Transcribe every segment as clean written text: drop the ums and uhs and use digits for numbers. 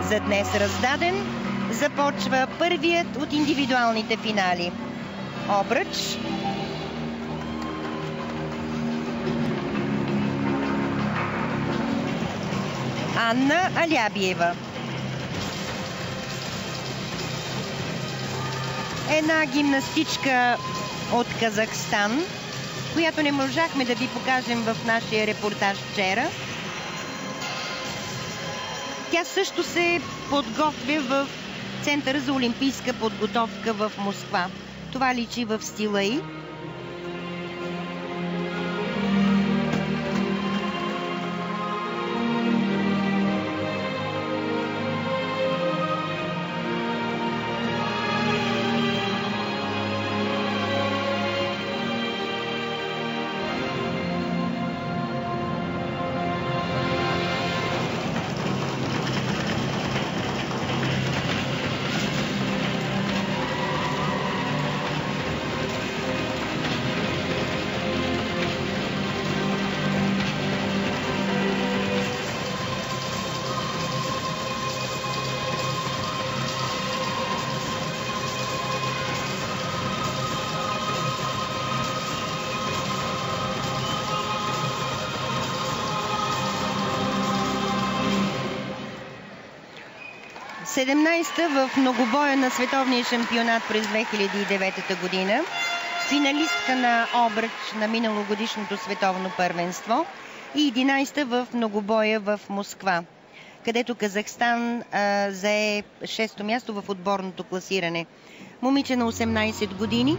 за днес раздаден. Започва първият от индивидуалните финали. Обръч. Анна Алябиева. Една гимнастичка от Казахстан, която не можахме да ви покажем в нашия репортаж вчера. Тя също се подготвя в Центъра за олимпийска подготовка в Москва. Това личи в стила й. Седемнайста в многобоя на световния шампионат през 2009 година. Финалистка на обръч на миналогодишното световно първенство. И 11-та в многобоя в Москва, където Казахстан зае 6-то място в отборното класиране. Момиче на 18 години.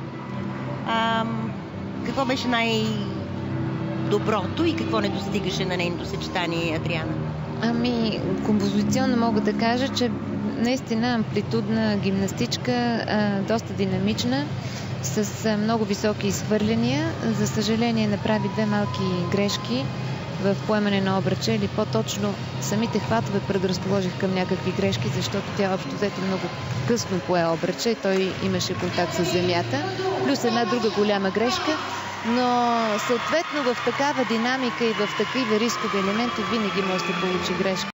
Какво беше най-доброто и какво не достигаше на нейното съчетание, Адриана? Композиционно мога да кажа, че наистина амплитудна гимнастичка, доста динамична, с много високи изхвърляния. За съжаление направи две малки грешки в поемане на обръча, или по-точно самите хватове предразположих към някакви грешки, защото тя общо взето много късно пое обръча и той имаше контакт с земята. Плюс една друга голяма грешка. Но съответно в такава динамика и в такива рискови елементи винаги може да получи грешка.